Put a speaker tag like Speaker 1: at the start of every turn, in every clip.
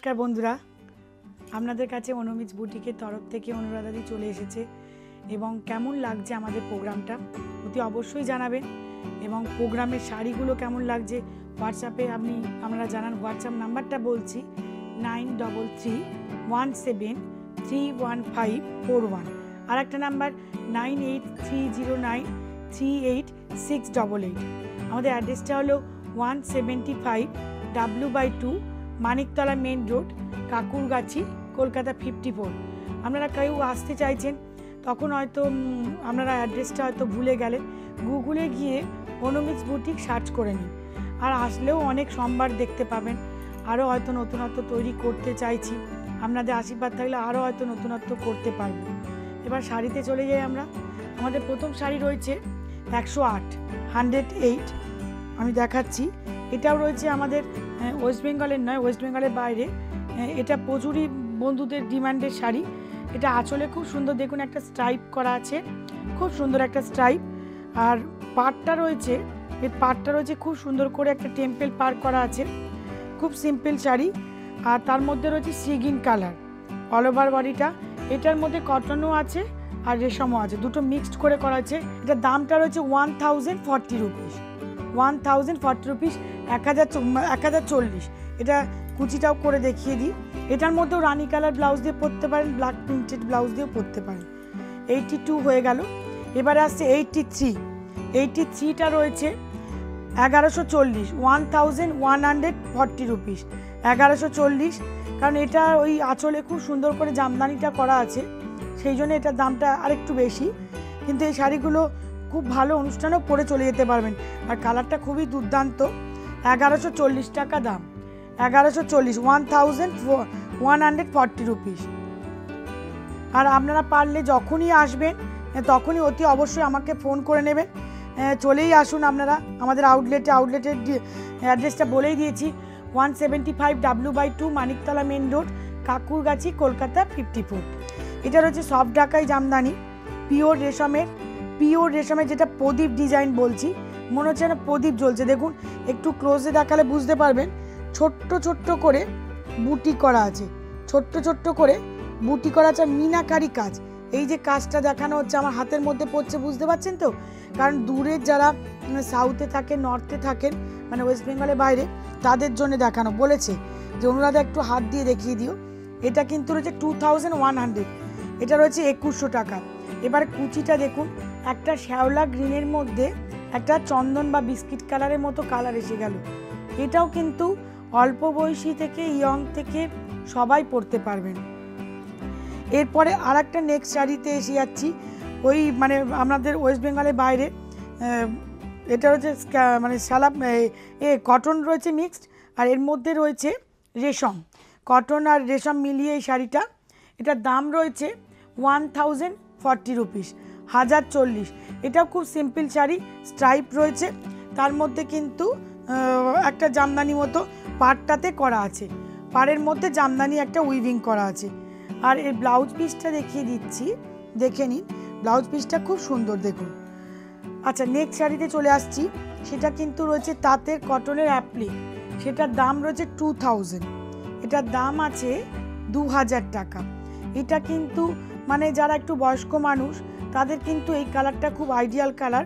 Speaker 1: নমস্কার বন্ধুরা, আপনাদের কাছে অনুমিজ বুটিকের তরফ থেকে অনুরাধাদি চলে এসেছে এবং কেমন লাগছে আমাদের প্রোগ্রামটা অতি অবশ্যই জানাবেন এবং প্রোগ্রামের শাড়িগুলো কেমন লাগছে হোয়াটসঅ্যাপে আপনারা জানান। হোয়াটসঅ্যাপ নাম্বারটা বলছি 93331531, আর একটা নাম্বার 9830938688। আমাদের অ্যাড্রেসটা হলো 175 W/2 Maniktala main road, Kankurgachi, Kolkata 54। আপনারা কেউ আসতে চাইছেন তখন হয়তো আপনারা অ্যাড্রেসটা হয়তো ভুলে গেলেন, গুগলে গিয়ে অনুমিজ বুটিক সার্চ করে নিন। আর আসলেও অনেক সম্ভার দেখতে পাবেন। আরও হয়তো নতুনত্ব তৈরি করতে চাইছি, আপনাদের আশীর্বাদ থাকলে আরও হয়তো নতুনত্ব করতে পারবো। এবার শাড়িতে চলে যাই আমরা। আমাদের প্রথম শাড়ি রয়েছে 108 আমি দেখাচ্ছি। এটাও রয়েছে আমাদের ওয়েস্ট বেঙ্গলের নয়, ওয়েস্ট বেঙ্গলের বাইরে। এটা প্রচুরই বন্ধুদের ডিমান্ডের শাড়ি। এটা আঁচলে খুব সুন্দর, দেখুন একটা স্ট্রাইপ করা আছে, খুব সুন্দর একটা স্ট্রাইপ। আর পাড়টা রয়েছে, এই পাড়টা রয়েছে খুব সুন্দর করে একটা টেম্পল পার করা আছে, খুব সিম্পল শাড়ি। আর তার মধ্যে রয়েছে sea green colour all over বডিটা। এটার মধ্যে কটনও আছে আর রেশমও আছে, দুটো মিক্সড করে করা আছে। এটার দামটা রয়েছে 1040 রুপিস, 1040 রুপিস, 1040। এটা কুচিটাও করে দেখিয়ে দিই। এটার মধ্যেও রানি কালার ব্লাউজ দিয়ে পরতে পারেন, ব্ল্যাক প্রিন্টেড ব্লাউজ দিয়েও পরতে পারেন। 82 হয়ে গেল। এবারে আসছে 83টা রয়েছে 1140, 1140 রুপিস, 1140। কারণ এটা ওই আঁচলে খুব সুন্দর করে জামদানিটা করা আছে, সেই জন্য এটার দামটা আরেকটু বেশি। কিন্তু এই শাড়িগুলো খুব ভালো অনুষ্ঠানেও পরে চলে যেতে পারবেন। আর কালারটা খুবই দুর্দান্ত। 1140 টাকা দাম, 1140, 1140 রুপিস। আর আপনারা পারলে যখনই আসবেন তখনই অতি অবশ্যই আমাকে ফোন করে নেবেন। চলেই আসুন আপনারা আমাদের আউটলেটের অ্যাড্রেসটা বলেই দিয়েছি, 175 W/2 Maniktala main road, Kankurgachi, Kolkata 54। এটা রয়েছে সফট ঢাকাই জামদানি, পিওর রেশমের, যেটা প্রদীপ ডিজাইন বলছি। মনে হচ্ছে না প্রদীপ জ্বলছে, দেখুন একটু ক্লোজে দেখালে বুঝতে পারবেন। ছোট্ট ছোট্ট করে বুটি করা আছে, আর মিনাকারি কাজ। এই যে কাজটা দেখানো হচ্ছে আমার হাতের মধ্যে পড়ছে, বুঝতে পারছেন তো? কারণ দূরের যারা সাউথে থাকেন, নর্থে থাকেন, মানে ওয়েস্ট বেঙ্গলের বাইরে, তাদের জন্য দেখানো বলেছে যে অনুরাধা একটু হাত দিয়ে দেখিয়ে দিও। এটা কিন্তু রয়েছে 2100, এটা রয়েছে 2100 টাকা। এবার কুচিটা দেখুন, একটা শ্যাওলা গ্রিনের মধ্যে একটা চন্দন বা বিস্কিট কালারের মতো কালার এসে গেল। এটাও কিন্তু অল্প বয়সী থেকে ইয়ং থেকে সবাই পরতে পারবেন। এরপরে আর একটা নেক্সট শাড়িতে এসে যাচ্ছি, ওই মানে আমাদের ওয়েস্ট বেঙ্গলের বাইরে। এটা হচ্ছে মানে কটন রয়েছে মিক্সড, আর এর মধ্যে রয়েছে রেশম। কটন আর রেশম মিলিয়ে এই শাড়িটা, এটার দাম রয়েছে 1040 রুপিস, 1040। এটাও খুব সিম্পল শাড়ি, স্ট্রাইপ রয়েছে, তার মধ্যে কিন্তু একটা জামদানি মতো পাড়টাতে করা আছে, পাড়ের মধ্যে জামদানি একটা উইভিং করা আছে। আর এর ব্লাউজ পিসটা দেখিয়ে দিচ্ছি, দেখে নিন। ব্লাউজ পিসটা খুব সুন্দর, দেখুন। আচ্ছা, নেক্সট শাড়িতে চলে আসছি। সেটা কিন্তু রয়েছে তাঁতের কটনের অ্যাপ্লিক, সেটার দাম রয়েছে 2000, এটার দাম আছে 2000 টাকা। এটা কিন্তু মানে যারা একটু বয়স্ক মানুষ তাদের কিন্তু এই কালারটা খুব আইডিয়াল কালার।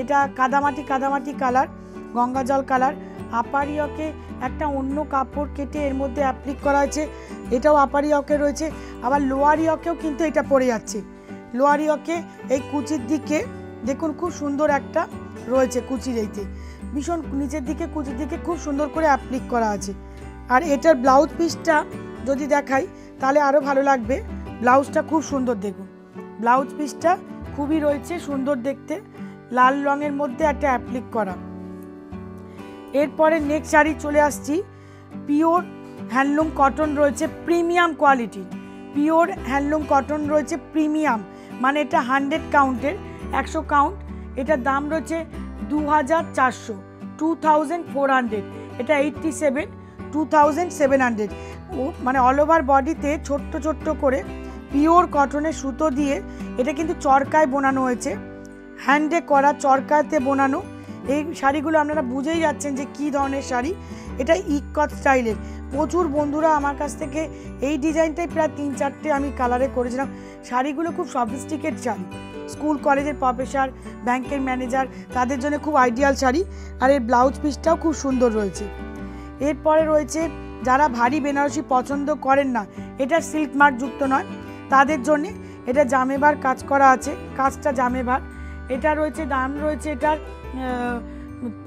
Speaker 1: এটা কাদামাটি কালার, গঙ্গা জল কালার। আপার ইয়কে একটা অন্য কাপড় কেটে এর মধ্যে অ্যাপ্লিক করা আছে, এটাও আপার ইয়কে রয়েছে। আবার লোয়ার ইয়কেও কিন্তু এটা পড়ে যাচ্ছে। লোয়ার ইয়কে এই কুচির দিকে দেখুন খুব সুন্দর একটা রয়েছে, কুচির এইতে ভীষণ নিচের দিকে কুচির দিকে খুব সুন্দর করে অ্যাপ্লিক করা আছে। আর এটার ব্লাউজ পিসটা যদি দেখাই তাহলে আরও ভালো লাগবে। ব্লাউজটা খুব সুন্দর, দেখুন ব্লাউজ পিসটা খুবই রয়েছে সুন্দর দেখতে, লাল রঙের মধ্যে একটা অ্যাপ্লিক করা। এরপরে নেক্সট শাড়ি চলে আসছি। পিওর হ্যান্ডলুম কটন রয়েছে, প্রিমিয়াম কোয়ালিটির পিওর হ্যান্ডলুম কটন রয়েছে, প্রিমিয়াম মানে এটা 100 কাউন্টের, 100 কাউন্ট। এটার দাম রয়েছে 2400, 2400। এটা 87, 2700। মানে অল ওভার বডিতে ছোট্ট করে পিওর কটনের সুতো দিয়ে এটা কিন্তু চরকায় বোনানো হয়েছে, হ্যান্ডে করা, চরকাতে বোনানো। এই শাড়িগুলো আপনারা বুঝেই যাচ্ছেন যে কী ধরনের শাড়ি। এটা ইকত স্টাইলের। প্রচুর বন্ধুরা আমার কাছ থেকে এই ডিজাইনটাই প্রায় 3-4টে আমি কালারে করেছিলাম। শাড়িগুলো খুব সফিস্টিকেট শাড়ি, স্কুল কলেজের প্রফেসর, ব্যাংকের ম্যানেজার তাদের জন্য খুব আইডিয়াল শাড়ি। আর এর ব্লাউজ পিসটাও খুব সুন্দর রয়েছে। এরপরে রয়েছে যারা ভারী বেনারসি পছন্দ করেন না, এটা সিল্ক মার্ক যুক্ত নয়, তাদের জন্যে এটা জামেবার কাজ করা আছে, কাজটা জামেবার। এটা রয়েছে, দাম রয়েছে এটার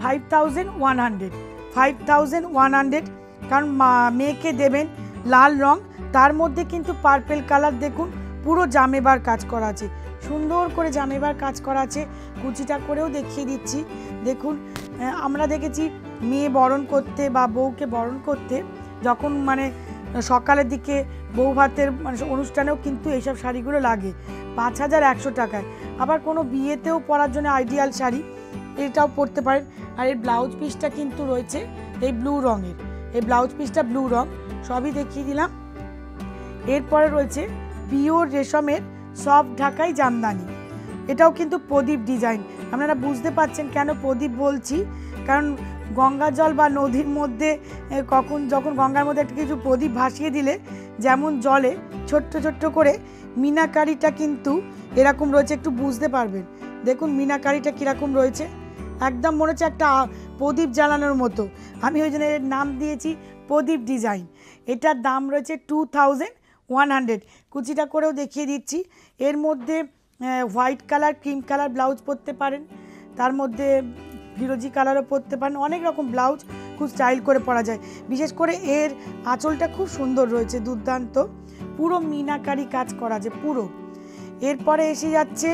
Speaker 1: 5100, কারণ মেয়েকে দেবেন লাল রং, তার মধ্যে কিন্তু পার্পেল কালার। দেখুন পুরো জামেবার কাজ করা আছে, সুন্দর করে জামেবার কাজ করা আছে। কুচিটা করেও দেখিয়ে দিচ্ছি। দেখুন আমরা দেখেছি মেয়ে বরণ করতে বা বউকে বরণ করতে যখন মানে সকালের দিকে বউ ভাতের মানে অনুষ্ঠানেও কিন্তু এইসব শাড়িগুলো লাগে 5100 টাকায়। আবার কোনো বিয়েতেও পরার জন্য আইডিয়াল শাড়ি, এটাও পরতে পারেন। আর এর ব্লাউজ পিসটা কিন্তু রয়েছে এই ব্লু রঙের, এই ব্লাউজ পিসটা ব্লু রং, সবই দেখিয়ে দিলাম। এরপরে রয়েছে পিওর রেশমের সফট ঢাকাই জামদানি, এটাও কিন্তু প্রদীপ ডিজাইন। আপনারা বুঝতে পারছেন কেন প্রদীপ বলছি, কারণ গঙ্গা জল বা নদীর মধ্যে যখন গঙ্গার মধ্যে একটা কিছু প্রদীপ ভাসিয়ে দিলে যেমন জলে ছোট্ট ছোট্ট করে মিনাকারিটা কিন্তু এরকম রয়েছে, একটু বুঝতে পারবেন। দেখুন মিনাকারিটা কীরকম রয়েছে, একদম মনে হচ্ছে একটা প্রদীপ জ্বালানোর মতো। আমি ওই জন্য এর নাম দিয়েছি প্রদীপ ডিজাইন। এটার দাম রয়েছে 2100। কুচিটা করেও দেখিয়ে দিচ্ছি। এর মধ্যে white colour, cream colour blouse পরতে পারেন, তার মধ্যে ফিরোজি কালারও পরতে পারেন। অনেক রকম ব্লাউজ খুব স্টাইল করে পরা যায়। বিশেষ করে এর আঁচলটা খুব সুন্দর রয়েছে, দুর্দান্ত, পুরো মিনাকারি কাজ করা আছে পুরো। এরপরে এসে যাচ্ছে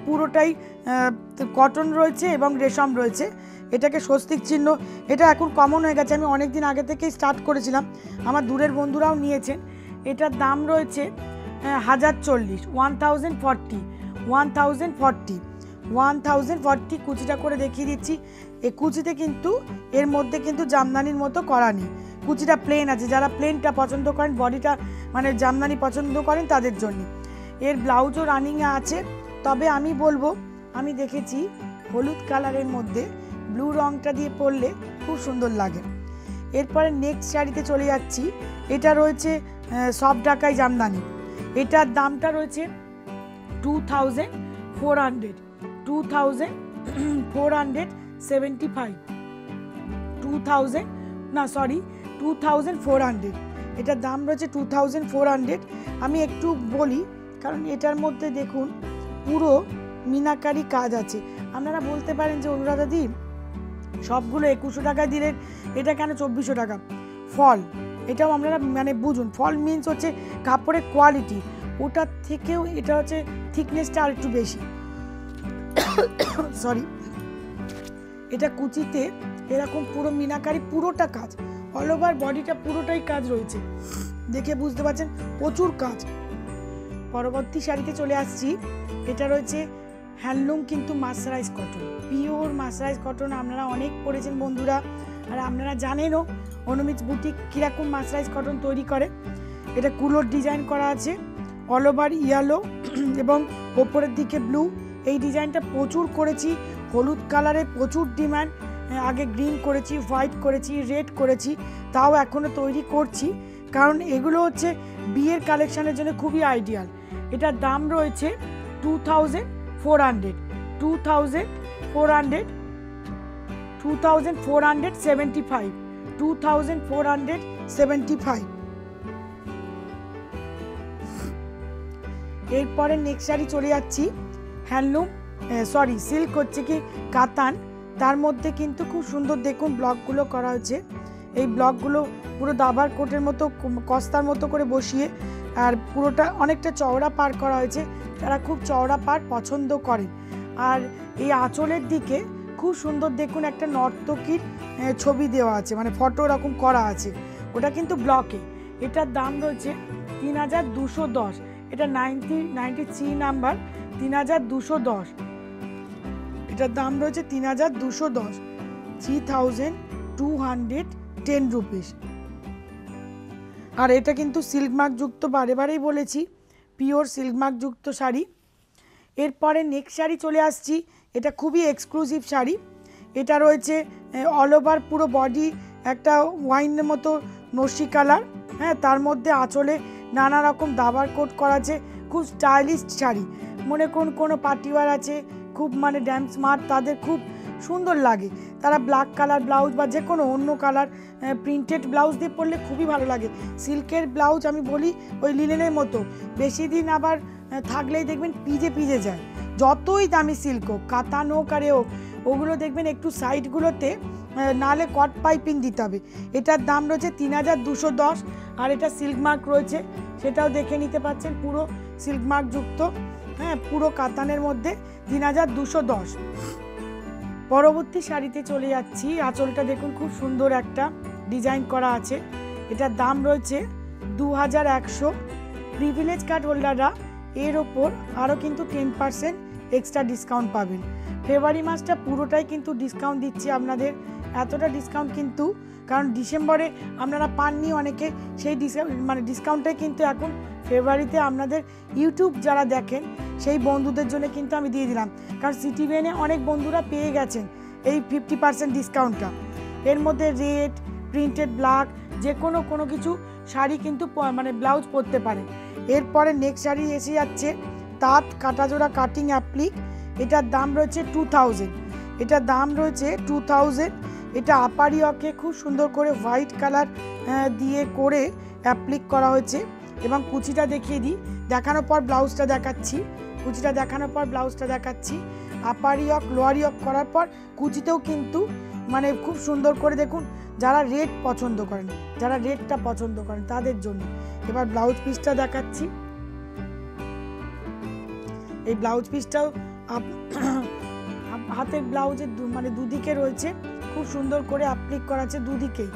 Speaker 1: পুরোটাই কটন রয়েছে এবং রেশম রয়েছে। এটাকে স্বস্তিক চিহ্ন, এটা এখন কমন হয়ে গেছে, আমি অনেক দিন আগে থেকেই স্টার্ট করেছিলাম, আমার দূরের বন্ধুরাও নিয়েছেন। এটার দাম রয়েছে 1040। কুচিটা করে দেখিয়ে দিচ্ছি। এই কুচিতে কিন্তু এর মধ্যে কিন্তু জামদানির মতো করা নেই, কুচিটা প্লেন আছে। যারা প্লেনটা পছন্দ করেন, বডিটা মানে জামদানি পছন্দ করেন তাদের জন্য। এর ব্লাউজও রানিংয়ে আছে, তবে আমি বলবো আমি দেখেছি হলুদ কালারের মধ্যে ব্লু রংটা দিয়ে পরলে খুব সুন্দর লাগে। এরপরে নেক্সট শাড়িতে চলে যাচ্ছি। এটা রয়েছে সফট ঢাকাই জামদানি, এটার দামটা রয়েছে 2400। এটার দাম রয়েছে 2400। আমি একটু বলি, কারণ এটার মধ্যে দেখুন পুরো মিনাকারি কাজ আছে। আপনারা বলতে পারেন যে অনুরাধা দি সবগুলো 2100 টাকায় দিলেন, এটা কেন 2400 টাকা? ফল, এটাও আপনারা মানে বুঝুন, ফল মিন্স হচ্ছে কাপড়ের কোয়ালিটি, ওটার থেকেও এটা হচ্ছে থিকনেসটা আর একটু বেশি। সরি, এটা কুচিতে এরকম পুরো মিনাকারি, পুরোটা কাজ, অল ওভার বডিটা পুরোটাই কাজ রয়েছে, দেখে বুঝতে পারছেন প্রচুর কাজ। পরবর্তী শাড়িতে চলে আসছি। এটা রয়েছে হ্যান্ডলুম কিন্তু mercerise cotton, pure mercerise cotton. আপনারা অনেক পড়েছেন বন্ধুরা, আর আপনারা জানেনও অনুমিত বুটিক কীরকম মার্সারাইজ কটন তৈরি করে। এটা কুলোর ডিজাইন করা আছে, অল ওভার ইয়েলো এবং ওপরের দিকে ব্লু। এই ডিজাইনটা প্রচুর করেছি, হলুদ কালারে প্রচুর ডিমান্ড। আগে গ্রিন করেছি, হোয়াইট করেছি, রেড করেছি, তাও এখনও তৈরি করছি, কারণ এগুলো হচ্ছে বিয়ের কালেকশানের জন্য খুবই আইডিয়াল। এটার দাম রয়েছে 2475। এরপরে নেক্সট শাড়ি চলে যাচ্ছি। হ্যান্ডলুম সিল্ক হচ্ছে কি কাতান, তার মধ্যে কিন্তু খুব সুন্দর দেখুন ব্লকগুলো করা হয়েছে। এই ব্লকগুলো পুরো দাবার কোটের মতো কস্তার মতো করে বসিয়ে, আর পুরোটা অনেকটা চওড়া পার করা হয়েছে, তারা খুব চওড়া পার পছন্দ করেন। আর এই আঁচলের দিকে খুব সুন্দর দেখুন একটা নর্তকীর ছবি দেওয়া আছে, মানে ফটো এরকম করা আছে, ওটা কিন্তু ব্লকে। এটার দাম রয়েছে 3210। এটা 93 নাম্বার, 3210। এটার দাম রয়েছে 3210, 3210 রুপিস। আর এটা কিন্তু সিল্ক মার্ক যুক্ত, বারেবারেই বলেছি পিওর সিল্ক মার্ক যুক্ত শাড়ি। এরপরে নেক্সট শাড়ি চলে আসছি। এটা খুবই এক্সক্লুসিভ শাড়ি। এটা রয়েছে অল ওভার পুরো বডি একটা ওয়াইনের মতো নস্যি কালার, হ্যাঁ, তার মধ্যে আঁচলে নানা রকম দাবার কোট করা আছে, খুব স্টাইলিশ শাড়ি। মনে করুন কোনো পার্টিওয়ার আছে, খুব মানে ড্যান্স স্মার্ট, তাদের খুব সুন্দর লাগে। তারা ব্ল্যাক কালার ব্লাউজ বা যে কোনো অন্য কালার প্রিন্টেড ব্লাউজ দিয়ে পরলে খুবই ভালো লাগে। সিল্কের ব্লাউজ আমি বলি ওই লিনেনের মতো বেশি দিন আবার থাকলেই দেখবেন পিজে যায়, যতই দামি সিল্ক হোক, কাতান হোক আর হোক, ওগুলো দেখবেন একটু সাইডগুলোতে নালে কট পাইপিং দিতে হবে। এটার দাম রয়েছে 3210, আর এটা সিল্ক মার্ক রয়েছে, সেটাও দেখে নিতে পাচ্ছেন, পুরো সিল্ক মার্ক যুক্ত, হ্যাঁ, পুরো কাতানের মধ্যে 3210। পরবর্তী শাড়িতে চলে যাচ্ছি। আঁচলটা দেখুন খুব সুন্দর একটা ডিজাইন করা আছে, এটার দাম রয়েছে 2100। প্রিভিলেজ কার্ড হোল্ডাররা এর ওপর আরও কিন্তু 10% এক্সট্রা ডিসকাউন্ট পাবেন। ফেব্রুয়ারি মাসটা পুরোটাই কিন্তু ডিসকাউন্ট দিচ্ছি আপনাদের, এতটা ডিসকাউন্ট কিন্তু কারণ ডিসেম্বরে আপনারা পাননি অনেকে, সেই ডিসকাউন্টটাই কিন্তু এখন ফেব্রুয়ারিতে আপনাদের ইউটিউব যারা দেখেন সেই বন্ধুদের জন্য কিন্তু আমি দিয়ে দিলাম, কারণ সিটিভিএনে অনেক বন্ধুরা পেয়ে গেছেন এই 50% ডিসকাউন্টটা। এর মধ্যে রেড, প্রিন্টেড ব্ল্যাক, যে কোনো কিছু শাড়ি কিন্তু মানে ব্লাউজ পরতে পারে। এরপরে নেক্সট শাড়ি এসে যাচ্ছে তাঁত কাটাজোড়া কাটিং অ্যাপ্লিক, এটার দাম রয়েছে 2000। এটার দাম রয়েছে 2000। এটা আপারিয়কে খুব সুন্দর করে হোয়াইট কালার দিয়ে করে অ্যাপ্লিক করা হয়েছে। এবং কুচিটা দেখিয়ে দিই, দেখানোর পর ব্লাউজটা দেখাচ্ছি, কুচিটা দেখানোর পর ব্লাউজটা দেখাচ্ছি। আপারিয়ক লোয়ারিয়ক করার পর কুচিতেও কিন্তু মানে খুব সুন্দর করে দেখুন, যারা রেড পছন্দ করেন, যারা রেডটা পছন্দ করেন তাদের জন্য। এবার ব্লাউজ পিসটা দেখাচ্ছি। এই ব্লাউজ পিসটাও হাতের ব্লাউজের মানে দুদিকে রয়েছে, খুব সুন্দর করে অ্যাপ্লিক করা আছে দুদিকেই।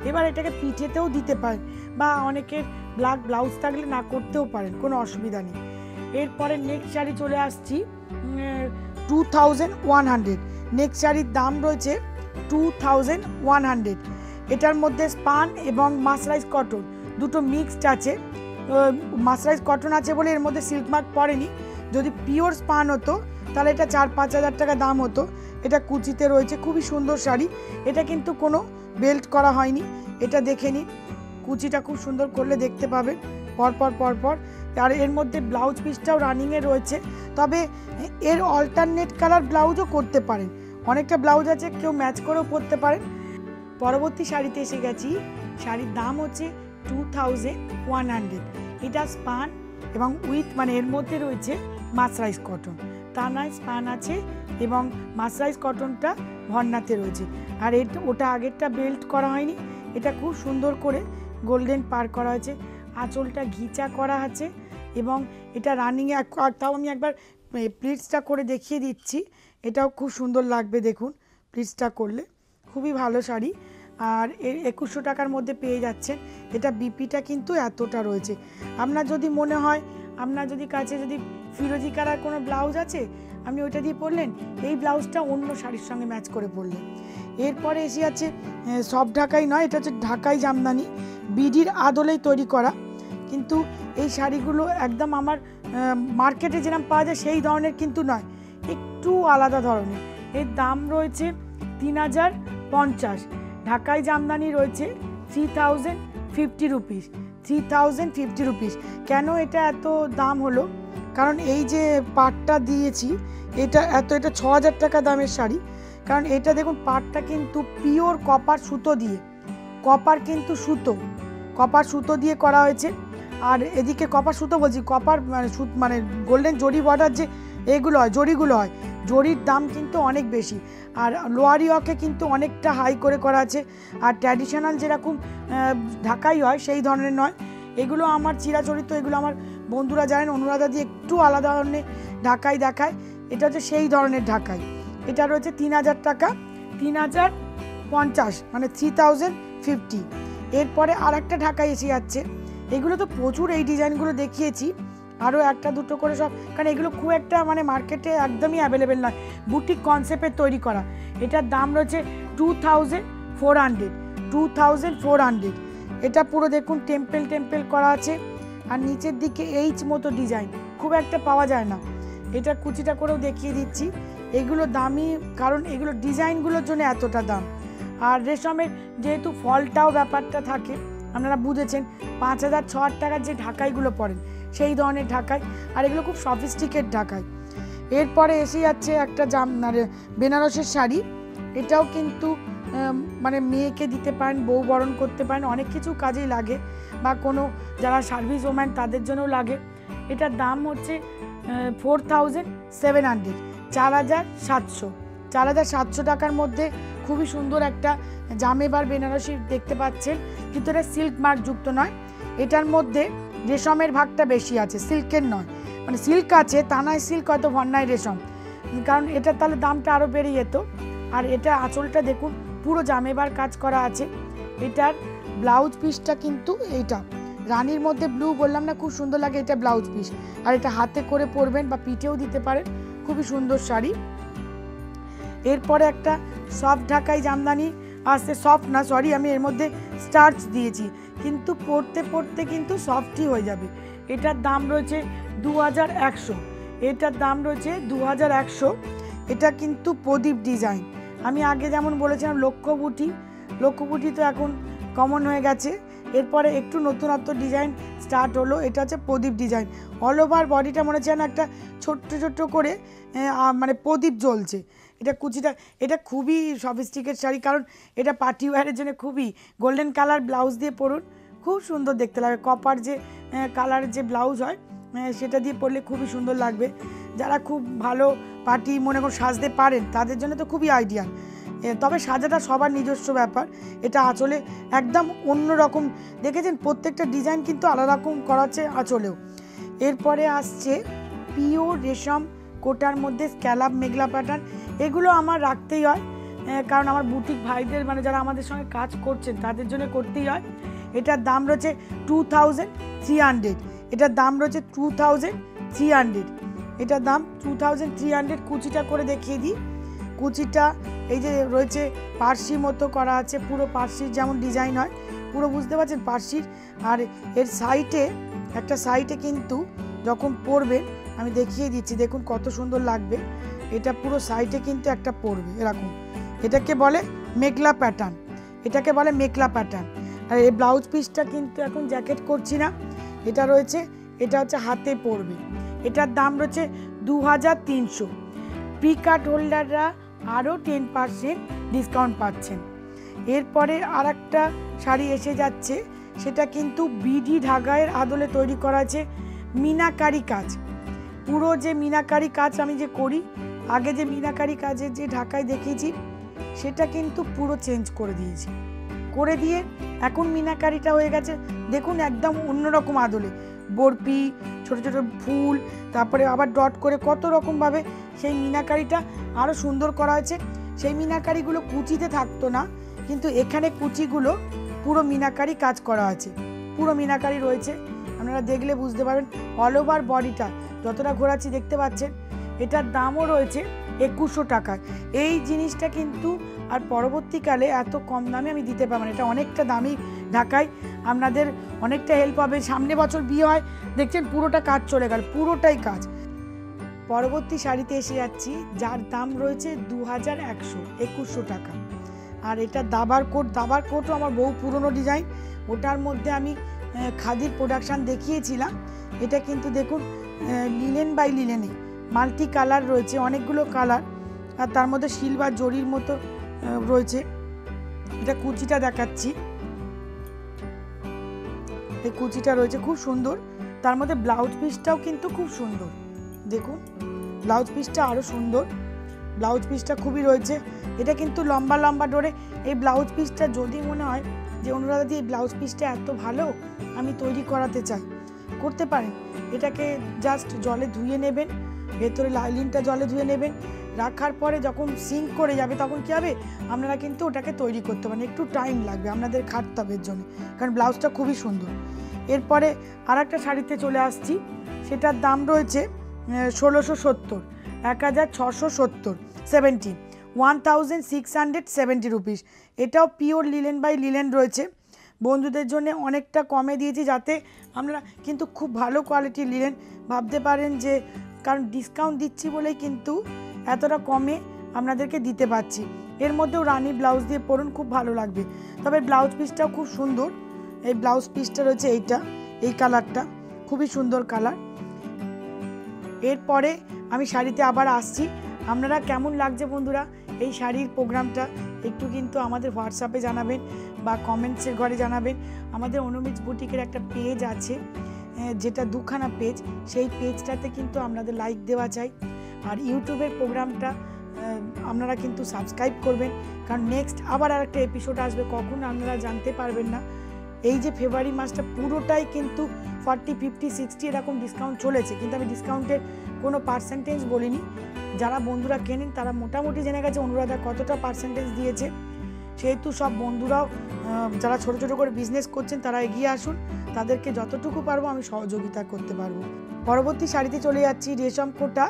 Speaker 1: এবার এটাকে পিঠেতেও দিতে পারেন, বা অনেকের ব্ল্যাক ব্লাউজ থাকলে না করতেও পারেন, কোনো অসুবিধা নেই। এরপরে নেক্সট শাড়ি চলে আসছি 2100। নেক্সট শাড়ির দাম রয়েছে 2100। এটার মধ্যে স্পান এবং মাসরাইজ কটন দুটো মিক্সড আছে। মাসরাইজ কটন আছে বলে এর মধ্যে সিল্ক মার্ক পড়েনি, যদি পিওর স্পান হতো তাহলে এটা 4-5 হাজার টাকা দাম হতো। এটা কুচিতে রয়েছে, খুবই সুন্দর শাড়ি। এটা কিন্তু কোনো বেল্ট করা হয়নি, এটা দেখে নিন, কুচিটা খুব সুন্দর করলে দেখতে পাবেন পরপর। আর এর মধ্যে ব্লাউজ পিসটাও রানিংয়ে রয়েছে, তবে এর অল্টারনেট কালার ব্লাউজও করতে পারেন, অনেকটা ব্লাউজ আছে কেউ ম্যাচ করেও পরতে পারেন। পরবর্তী শাড়িতে এসে গেছি, শাড়ির দাম হচ্ছে 2100। এটা স্পান এবং উইথ মানে এর মধ্যে রয়েছে মাসরাইজ কটন, তা নয় স্পান আছে এবং মাসরাইজ কটনটা ভন্নাতে রয়েছে। আর ওটা আগেরটা বেল্ট করা হয়নি, এটা খুব সুন্দর করে গোল্ডেন পার করা হয়েছে, আঁচলটা ঘিচা করা আছে এবং এটা রানিংয়ে। তাও আমি একবার প্লিটসটা করে দেখিয়ে দিচ্ছি, এটাও খুব সুন্দর লাগবে দেখুন, প্লিটসটা করলে খুবই ভালো শাড়ি। আর 2100 টাকার মধ্যে পেয়ে যাচ্ছেন। এটা বিপিটা কিন্তু এতটা রয়েছে। আপনার যদি মনে হয়, আপনার যদি কাছে যদি ফিরোজি কালার কোনো ব্লাউজ আছে, আপনি ওইটা দিয়ে পরলেন, এই ব্লাউজটা অন্য শাড়ির সঙ্গে ম্যাচ করে পরলেন। এরপরে এসে আছে সব ঢাকাই নয়, এটা হচ্ছে ঢাকাই জামদানি, বিডির আদলেই তৈরি করা, কিন্তু এই শাড়িগুলো একদম আমার মার্কেটে যেরকম পাওয়া যায় সেই ধরনের কিন্তু নয়, একটু আলাদা ধরনের। এর দাম রয়েছে 3050। ঢাকাই জামদানি রয়েছে 3050 রুপিস। 3050 রুপিস। কেন এটা এত দাম হলো? কারণ এই যে পাটটা দিয়েছি, এটা 6000 টাকা দামের শাড়ি, কারণ এটা দেখুন পাটটা কিন্তু পিওর কপার সুতো দিয়ে, কপার কিন্তু কপার সুতো দিয়ে করা হয়েছে। আর এদিকে কপার সুতো বলছি, কপার মানে গোল্ডেন জরি বর্ডার যে এগুলো হয়, জরিগুলো হয়, জরির দাম কিন্তু অনেক বেশি। আর লোয়ারিওকে কিন্তু অনেকটা হাই করে করা আছে। আর ট্র্যাডিশনাল যেরকম ঢাকাই হয় সেই ধরনের নয়, এগুলো আমার চিরাচরিত, এগুলো আমার বন্ধুরা জানেন, অনুরাধা দিয়ে একটু আলাদা ধরনের ঢাকাই দেখায়, এটা হচ্ছে সেই ধরনের ঢাকাই। এটা রয়েছে 3000 টাকা, 3050 মানে 3050। এরপরে আর একটা ঢাকাই এসে যাচ্ছে, এগুলো তো প্রচুর, এই ডিজাইনগুলো দেখিয়েছি, আরও একটা দুটো করে সব, কারণ এগুলো খুব একটা মানে মার্কেটে একদমই অ্যাভেলেবেল নয়, বুটিক কনসেপ্টের তৈরি করা। এটার দাম রয়েছে 2400। এটা পুরো দেখুন টেম্পেল করা আছে, আর নিচের দিকে এইচ মতো ডিজাইন খুব একটা পাওয়া যায় না। এটা কুচিটা করেও দেখিয়ে দিচ্ছি। এগুলো দামি, কারণ এগুলো ডিজাইনগুলোর জন্য এতটা দাম। আর রেশমের যেহেতু ফলটাও ব্যাপারটা থাকে, আপনারা বুঝেছেন 5,000 6,000 টাকার যে ঢাকাইগুলো পরেন সেই ধরনের ঢাকাই, আর এগুলো খুব সফিস্টিকেট ঢাকাই। এরপরে এসে যাচ্ছে একটা বেনারসের শাড়ি। এটাও কিন্তু মানে মেয়েকে দিতে পারেন, বউ বরণ করতে পারেন, অনেক কিছু কাজেই লাগে, বা কোনো যারা সার্ভিস ওম্যান তাদের জন্যও লাগে। এটার দাম হচ্ছে 4,700, 4,700 টাকার মধ্যে খুবই সুন্দর একটা জামেবার বেনারসি দেখতে পাচ্ছেন, কিন্তু এটা সিল্ক মার্ক যুক্ত নয়। এটার মধ্যে রেশমের ভাগটা বেশি আছে, সিল্কের নয়। মানে সিল্ক আছে তা নয়, সিল্ক হয়তো ভন্যায় রেশম, কারণ এটা তাহলে দামটা আরও বেড়ে যেত। আর এটা আঁচলটা দেখুন পুরো জামেবার কাজ করা আছে। এটার ব্লাউজ পিসটা কিন্তু এইটা রানীর মধ্যে ব্লু বললাম না, খুব সুন্দর লাগে, এটা ব্লাউজ পিস। আর এটা হাতে করে পরবেন বা পিঠেও দিতে পারেন, খুবই সুন্দর শাড়ি। এরপরে একটা সফট ঢাকাই জামদানি আসছে, সফট না সরি, আমি এর মধ্যে স্টার্চ দিয়েছি, কিন্তু পরতে পরতে কিন্তু সফটই হয়ে যাবে। এটার দাম রয়েছে 2,100, এটার দাম রয়েছে 2,100। এটা কিন্তু প্রদীপ ডিজাইন। আমি আগে যেমন বলেছিলাম লক্ষ্যবুটি তো এখন কমন হয়ে গেছে, এরপরে একটু নতুনত্ব ডিজাইন স্টার্ট হলো। এটা হচ্ছে প্রদীপ ডিজাইন, অল ওভার বডিটা মনে হচ্ছে না একটা ছোট্ট ছোট্ট করে মানে প্রদীপ জ্বলছে। এটা কুচিটা, এটা খুবই সফিস্টিকেট শাড়ি, কারণ এটা পার্টি ওয়্যারের জন্য খুবই গোল্ডেন কালার ব্লাউজ দিয়ে পরুন, খুব সুন্দর দেখতে লাগে। কপার যে কালারের যে ব্লাউজ হয় সেটা দিয়ে পরলে খুবই সুন্দর লাগবে। যারা খুব ভালো পার্টি মনে করে সাজতে পারেন তাদের জন্য তো খুবই আইডিয়াল। তবে সাজাটা সবার নিজস্ব ব্যাপার। এটা আঁচলে একদম অন্য রকম, দেখেছেন প্রত্যেকটা ডিজাইন কিন্তু আলাদা রকম করা আছে আঁচলেও। এরপরে আসছে পিওর রেশম কোটার মধ্যে স্ক্যালাপ মেঘলা প্যাটার্ন। এগুলো আমার রাখতেই হয়, কারণ আমার বুটিক ভাইদের মানে যারা আমাদের সঙ্গে কাজ করছেন তাদের জন্য করতেই হয়। এটার দাম রয়েছে 2,300, এটার দাম রয়েছে 2,300, এটার দাম 2,300। কুচিটা করে দেখিয়ে দিই। কুচিটা এই যে রয়েছে পার্সি মতো করা আছে, পুরো পার্সির যেমন ডিজাইন হয় পুরো, বুঝতে পারছেন পার্সির। আর এর সাইডে একটা সাইডে কিন্তু যখন পরবেন আমি দেখিয়ে দিচ্ছি, দেখুন কত সুন্দর লাগবে। এটা পুরো সাইডে কিন্তু একটা পরবে এরকম, এটাকে বলে মেঘলা প্যাটার্ন, এটাকে বলে মেঘলা প্যাটার্ন। আর এই ব্লাউজ পিসটা কিন্তু এখন জ্যাকেট করছি না, এটা রয়েছে, এটা হচ্ছে হাতে পরবে। এটার দাম রয়েছে 2,300। প্রি কাট হোল্ডাররা আরও 10% ডিসকাউন্ট পাচ্ছেন। এরপরে আর একটা শাড়ি এসে যাচ্ছে, সেটা কিন্তু বিডি ঢাকাইয়ের আদলে তৈরি করা আছে, মিনাকারি কাজ। পুরো যে মিনাকারি কাজ আমি যে করি, আগে যে মিনাকারি কাজের যে ঢাকায় দেখিয়েছি সেটা কিন্তু পুরো চেঞ্জ করে দিয়েছি, করে দিয়ে এখন মিনাকারিটা হয়ে গেছে দেখুন একদম অন্যরকম আদলে, বরপি, ছোট ছোট ফুল, তারপরে আবার ডট করে কত রকমভাবে সেই মিনাকারিটা আরও সুন্দর করা হয়েছে। সেই মিনাকারিগুলো কুচিতে থাকতো না, কিন্তু এখানে কুচিগুলো পুরো মিনাকারি কাজ করা আছে, পুরো মিনাকারি রয়েছে, আপনারা দেখলে বুঝতে পারবেন। অল ওভার বডিটা যতটা ঘোরাচ্ছি দেখতে পাচ্ছেন। এটার দামও রয়েছে 2,100 টাকায়। এই জিনিসটা কিন্তু আর পরবর্তীকালে এত কম দামে আমি দিতে পারবো না, এটা অনেকটা দামি ঢাকায়, আপনাদের অনেকটা হেল্প হবে। সামনে বছর বিয়ে হয়, দেখছেন পুরোটা কাজ চলে গেল, পুরোটাই কাজ। পরবর্তী শাড়িতে এসে যাচ্ছি, যার দাম রয়েছে 2,100, 2,100 টাকা। আর এটা দাবার কোটও আমার বহু পুরনো ডিজাইন, ওটার মধ্যে আমি খাদির প্রোডাকশান দেখিয়েছিলাম। এটা কিন্তু দেখুন লিলেন বাই লিলেনে মাল্টি কালার রয়েছে, অনেকগুলো কালার, আর তার মধ্যে সিলভার জরির মতো রয়েছে। এটা কুচিটা দেখাচ্ছি, এই কুচিটা রয়েছে খুব সুন্দর, তার মধ্যে ব্লাউজ পিসটাও কিন্তু খুব সুন্দর, দেখুন ব্লাউজ পিসটা আরও সুন্দর, ব্লাউজ পিসটা খুবই রয়েছে। এটা কিন্তু লম্বা লম্বা ডোরে। এই ব্লাউজ পিসটা যদি মনে হয় যে অনুরাধা দিয়ে এই ব্লাউজ পিসটা এত ভালো আমি তৈরি করাতে চাই, করতে পারেন। এটাকে জাস্ট জলে ধুয়ে নেবেন, ভেতরে লাইলিনটা জলে ধুয়ে নেবেন, রাখার পরে যখন সিঙ্ক করে যাবে তখন কী হবে, আপনারা কিন্তু ওটাকে তৈরি করতে পারেন। একটু টাইম লাগবে আপনাদের খাটতে হবে এর জন্য, কারণ ব্লাউজটা খুবই সুন্দর। এরপরে আর একটা শাড়িতে চলে আসছি, সেটার দাম রয়েছে 1,670, 1,670, 1,670 রুপিস। এটাও পিওর লিলেন বাই লিলেন রয়েছে। বন্ধুদের জন্য অনেকটা কমে দিয়েছি, যাতে আমরা কিন্তু খুব ভালো কোয়ালিটির লিলেন, ভাবতে পারেন যে কারণ ডিসকাউন্ট দিচ্ছি বলেই কিন্তু এতটা কমে আপনাদেরকে দিতে পারছি। এর মধ্যেও রানী ব্লাউজ দিয়ে পরুন, খুব ভালো লাগবে। তবে ব্লাউজ পিসটাও খুব সুন্দর। এই ব্লাউজ পিসটা রয়েছে এইটা, এই কালারটা খুবই সুন্দর কালার। এরপরে আমি শাড়িতে আবার আসছি। আপনারা কেমন লাগছে বন্ধুরা এই শাড়ির প্রোগ্রামটা একটু কিন্তু আমাদের হোয়াটসঅ্যাপে জানাবেন বা কমেন্টসের ঘরে জানাবেন। আমাদের অনুমিজ বুটিকের একটা পেজ আছে, যেটা দুখানা পেজ, সেই পেজটাতে কিন্তু আপনাদের লাইক দেওয়া চাই। আর ইউটিউবের প্রোগ্রামটা আপনারা কিন্তু সাবস্ক্রাইব করবেন, কারণ নেক্সট আবার আরেকটা এপিসোড আসবে, কখন আপনারা জানতে পারবেন না। এই যে ফেব্রুয়ারি মাসটা পুরোটাই কিন্তু 40, 50, 60 এরকম ডিসকাউন্ট চলেছে, কিন্তু আমি ডিসকাউন্টের কোনো পার্সেন্টেজ বলিনি। যারা বন্ধুরা কেনেন তারা মোটামুটি জেনে গেছে অনুরাধা কতটা পার্সেন্টেজ দিয়েছে। সেহেতু সব বন্ধুরাও যারা ছোট ছোট করে বিজনেস করছেন তারা এগিয়ে আসুন, তাদেরকে যতটুকু পারবো আমি সহযোগিতা করতে পারবো। পরবর্তী শাড়িতে চলে যাচ্ছি, রেশম কোটা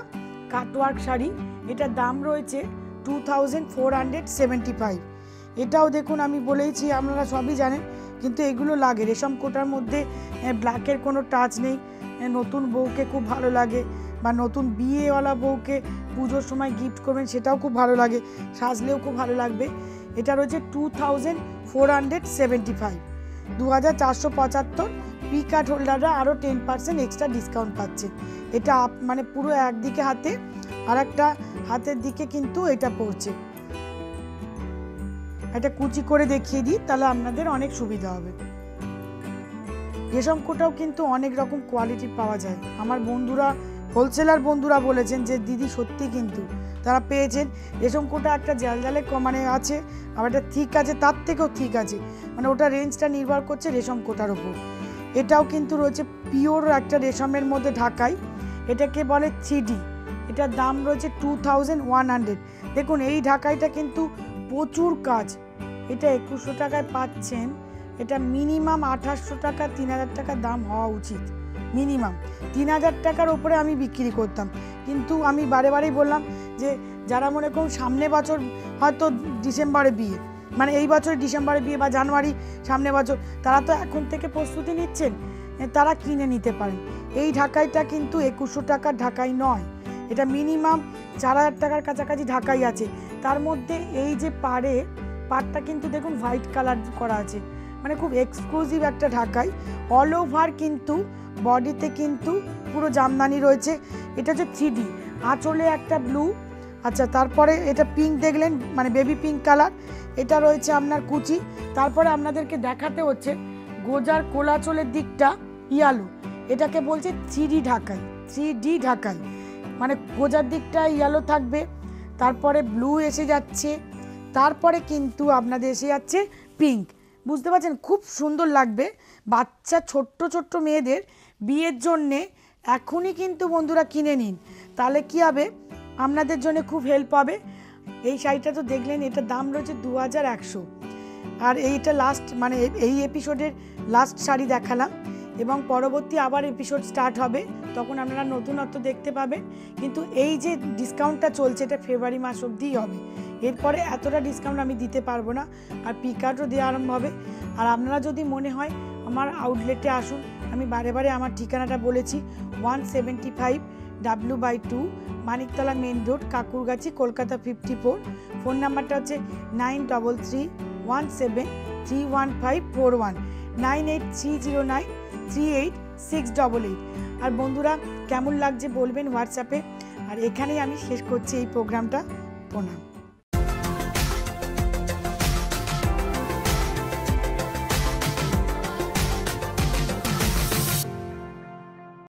Speaker 1: কাটওয়ার্ক শাড়ি। এটার দাম রয়েছে 2475। এটাও দেখুন, আমি বলেইছি আপনারা সবই জানেন, কিন্তু এগুলো লাগে। রেশম কোটার মধ্যে ব্ল্যাকের কোনো টাচ নেই। নতুন বউকে খুব ভালো লাগে, বা নতুন বিয়েওয়ালা বউকে পুজোর সময় গিফট করবেন, সেটাও খুব ভালো লাগে, সাজলেও খুব ভালো লাগবে। এটা রয়েছে 2475, 2475। পি কার্ড হোল্ডাররা আরও 10% এক্সট্রা ডিসকাউন্ট পাচ্ছে। এটা মানে পুরো একদিকে হাতে আর একটা হাতের দিকে কিন্তু এটা পড়ছে। এটা কুচি করে দেখিয়ে দিই, তাহলে আপনাদের অনেক সুবিধা হবে। রেশম কোটাও কিন্তু অনেক রকম কোয়ালিটি পাওয়া যায়। আমার বন্ধুরা, হোলসেলার বন্ধুরা বলেছেন যে দিদি সত্যি কিন্তু তারা পেয়েছেন। রেশম কোটা একটা জালজালে মানে আছে, আবার একটা থিক আছে, তার থেকেও থিক আছে, মানে ওটা রেঞ্জটা নির্ভর করছে রেশম কোটার ওপর। এটাও কিন্তু রয়েছে পিওর একটা রেশমের মধ্যে ঢাকাই, এটাকে বলে 3D। এটার দাম রয়েছে 2100। দেখুন এই ঢাকাইটা কিন্তু প্রচুর কাজ। এটা 2100 টাকায় পাচ্ছেন। এটা মিনিমাম 2800 টাকা, 3000 টাকা দাম হওয়া উচিত। মিনিমাম 3000 টাকার ওপরে আমি বিক্রি করতাম, কিন্তু আমি বারেই বললাম যে যারা মনে করুন সামনে বছর হয়তো ডিসেম্বরে বিয়ে, মানে এই বছর ডিসেম্বরে বিয়ে বা জানুয়ারি সামনে বছর, তারা তো এখন থেকে প্রস্তুতি নিচ্ছেন, তারা কিনে নিতে পারেন। এই ঢাকাইটা কিন্তু 2100 টাকার ঢাকাই নয়, এটা মিনিমাম 4000 টাকার কাছাকাছি ঢাকাই আছে। তার মধ্যে এই যে পাড়টা কিন্তু দেখুন হোয়াইট কালার করা আছে, মানে খুব এক্সক্লুসিভ একটা ঢাকাই। অল ওভার কিন্তু বডিতে কিন্তু পুরো জামদানি রয়েছে। এটা হচ্ছে 3D, আঁচলে একটা ব্লু, আচ্ছা তারপরে এটা পিঙ্ক দেখলেন, মানে বেবি পিঙ্ক কালার। এটা রয়েছে আপনার কুচি। তারপরে আপনাদেরকে দেখাতে হচ্ছে গোজার কোলাচলের দিকটা ইয়ালো, এটাকে বলছে 3D ঢাকাই, মানে গোজার দিকটা ইয়ালো থাকবে, তারপরে ব্লু এসে যাচ্ছে, তারপরে কিন্তু আপনাদের এসে যাচ্ছে পিঙ্ক। বুঝতে পারছেন, খুব সুন্দর লাগবে বাচ্চা ছোট্ট মেয়েদের বিয়ের জন্যে। এখনই কিন্তু বন্ধুরা কিনে নিন, তাহলে কি হবে, আপনাদের জন্য খুব হেল্প হবে। এই শাড়িটা তো দেখলেন, এটার দাম রয়েছে 2100। আর এইটা লাস্ট, মানে এই এপিসোডের লাস্ট শাড়ি দেখালাম, এবং পরবর্তী আবার এপিসোড স্টার্ট হবে, তখন আপনারা নতুনত্ব দেখতে পাবেন। কিন্তু এই যে ডিসকাউন্টটা চলছে এটা ফেব্রুয়ারি মাস অবধিই হবে, এরপরে এতটা ডিসকাউন্ট আমি দিতে পারবো না। আর পি কার্ডও দেওয়া আরম্ভ হবে। আর আপনারা যদি মনে হয় আমার আউটলেটে আসুন, আমি বারে আমার ঠিকানাটা বলেছি, 175 W/2 Maniktala main road, Kankurgachi, Kolkata 54। Phone নাম্বারটা হচ্ছে 9331731541, 9830938688। আর বন্ধুরা কেমন লাগছে বলবেন হোয়াটসঅ্যাপে। আর এখানেই আমি শেষ করছি এই প্রোগ্রামটা। প্রণাম।